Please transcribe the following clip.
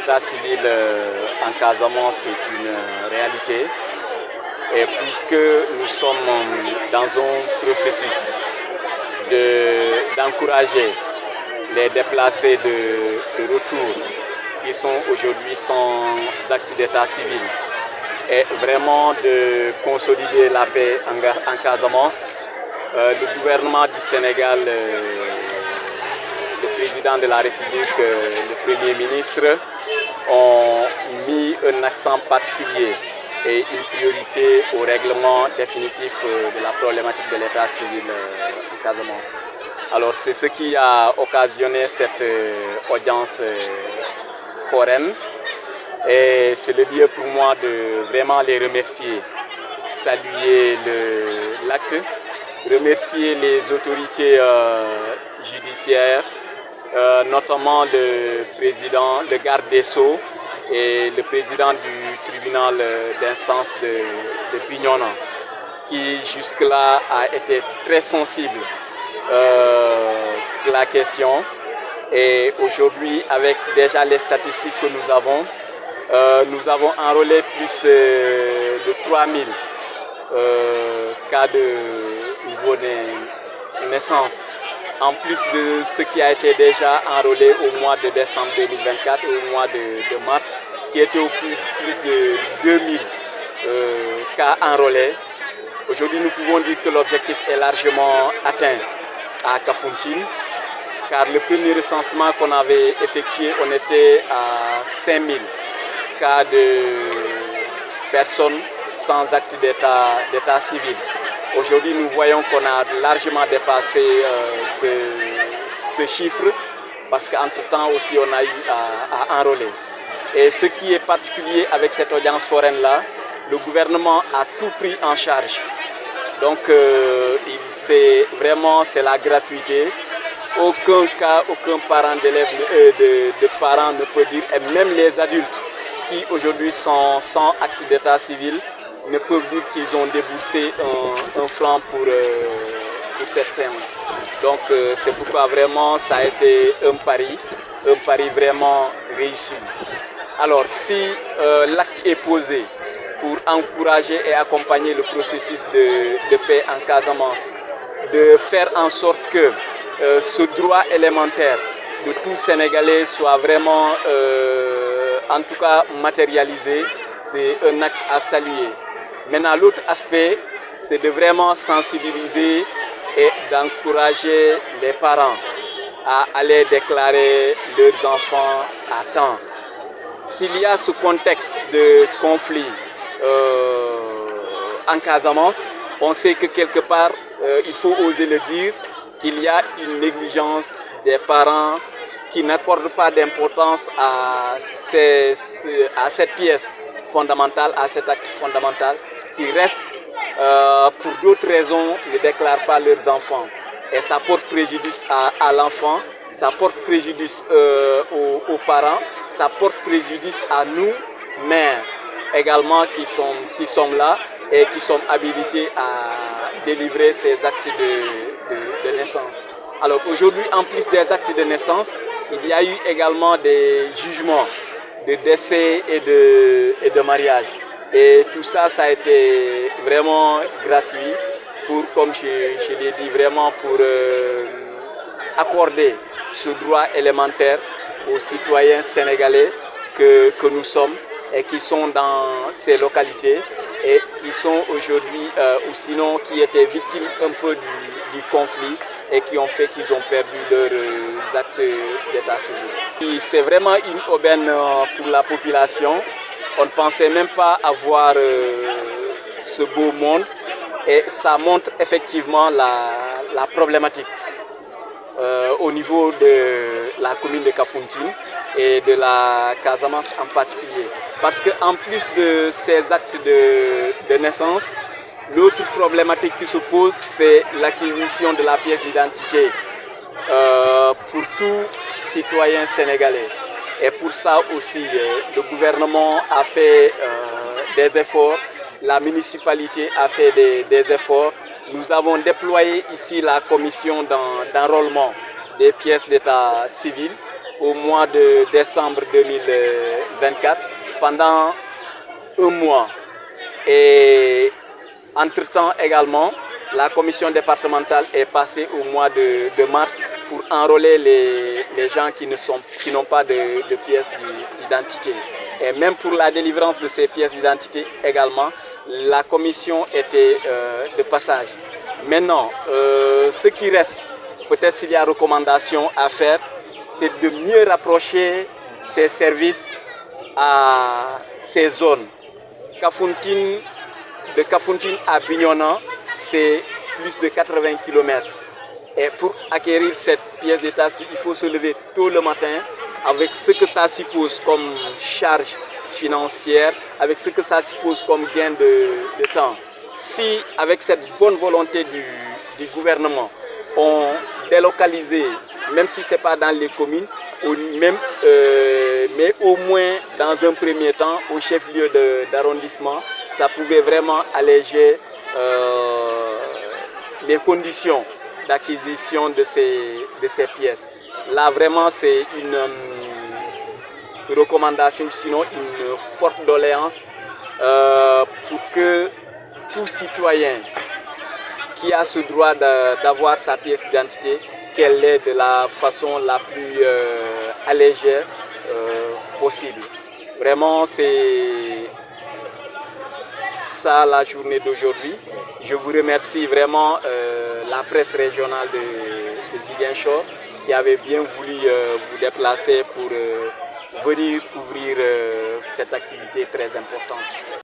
d'état civil en Casamance est une réalité. Et puisque nous sommes dans un processus d'encourager les déplacés de retour qui sont aujourd'hui sans acte d'état civil et vraiment de consolider la paix en Casamance, le gouvernement du Sénégal, le président de la République, le Premier ministre ont mis un accent particulier et une priorité au règlement définitif de la problématique de l'état civil en Casamance. Alors c'est ce qui a occasionné cette audience foraine et c'est le lieu pour moi de vraiment les remercier, saluer l'acte, remercier les autorités judiciaires, notamment le président, le garde des Sceaux et le président du tribunal d'instance de Bignona, qui jusque-là a été très sensible sur la question. Et aujourd'hui, avec déjà les statistiques que nous avons enrôlé plus de 3000 cas de nouveau naissance, en plus de ce qui a été déjà enrôlé au mois de décembre 2024 et au mois de mars, qui était au plus de 2000 cas enrôlés. Aujourd'hui, nous pouvons dire que l'objectif est largement atteint à Kafountine, car le premier recensement qu'on avait effectué, on était à 5000 cas de personnes sans acte d'état civil. Aujourd'hui, nous voyons qu'on a largement dépassé ce chiffre parce qu'entre-temps aussi, on a eu à enrôler. Et ce qui est particulier avec cette audience foraine-là, le gouvernement a tout pris en charge. Donc, c'est la gratuité. Aucun cas, aucun parent d'élève, de parents ne peut dire, et même les adultes qui aujourd'hui sont sans acte d'état civil, ne peuvent dire qu'ils ont déboursé un franc pour cette séance. Donc c'est pourquoi vraiment ça a été un pari vraiment réussi. Alors si l'acte est posé pour encourager et accompagner le processus de paix en Casamance, de faire en sorte que ce droit élémentaire de tout Sénégalais soit vraiment en tout cas matérialisé, c'est un acte à saluer. Maintenant, l'autre aspect, c'est de vraiment sensibiliser et d'encourager les parents à aller déclarer leurs enfants à temps. S'il y a ce contexte de conflit en Casamance, on sait que quelque part, il faut oser le dire, qu'il y a une négligence des parents qui n'accordent pas d'importance à cette pièce fondamentale, à cet acte fondamental, qui reste, pour d'autres raisons, ne déclarent pas leurs enfants. Et ça porte préjudice à l'enfant, ça porte préjudice aux parents, ça porte préjudice à nous, mères également, qui sommes là et qui sommes habilités à délivrer ces actes de naissance. Alors aujourd'hui, en plus des actes de naissance, il y a eu également des jugements de décès et de mariage. Et tout ça, ça a été vraiment gratuit pour, comme je l'ai dit, vraiment pour accorder ce droit élémentaire aux citoyens sénégalais que nous sommes et qui sont dans ces localités et qui sont aujourd'hui, ou sinon qui étaient victimes un peu du conflit et qui ont fait qu'ils ont perdu leurs actes d'état civil. C'est vraiment une aubaine pour la population. On ne pensait même pas avoir ce beau monde et ça montre effectivement la problématique au niveau de la commune de Kafountine et de la Casamance en particulier. Parce qu'en plus de ces actes de naissance, l'autre problématique qui se pose, c'est l'acquisition de la pièce d'identité pour tout citoyen sénégalais. Et pour ça aussi, le gouvernement a fait des efforts, la municipalité a fait des efforts. Nous avons déployé ici la commission d'enrôlement des pièces d'état civil au mois de décembre 2024 pendant un mois. Et entre-temps également, la commission départementale est passée au mois de mars pour enrôler les gens qui n'ont pas de pièces d'identité. Et même pour la délivrance de ces pièces d'identité également, la commission était de passage. Maintenant, ce qui reste, peut-être s'il y a recommandation à faire, c'est de mieux rapprocher ces services à ces zones. De Kafountine à Bignona, c'est plus de 80 km. Et pour acquérir cette pièce d'état, il faut se lever tôt le matin avec ce que ça suppose comme charge financière, avec ce que ça suppose comme gain de temps. Si, avec cette bonne volonté du gouvernement, on délocalisait, même si ce n'est pas dans les communes, mais au moins dans un premier temps, au chef-lieu d'arrondissement, ça pouvait vraiment alléger les conditions d'acquisition de ces pièces. Là, vraiment, c'est une recommandation, sinon une forte doléance pour que tout citoyen qui a ce droit d'avoir sa pièce d'identité, qu'elle l'ait de la façon la plus allégée possible. Vraiment, c'est ça la journée d'aujourd'hui. Je vous remercie vraiment la presse régionale de Ziguinchor qui avait bien voulu vous déplacer pour venir couvrir cette activité très importante.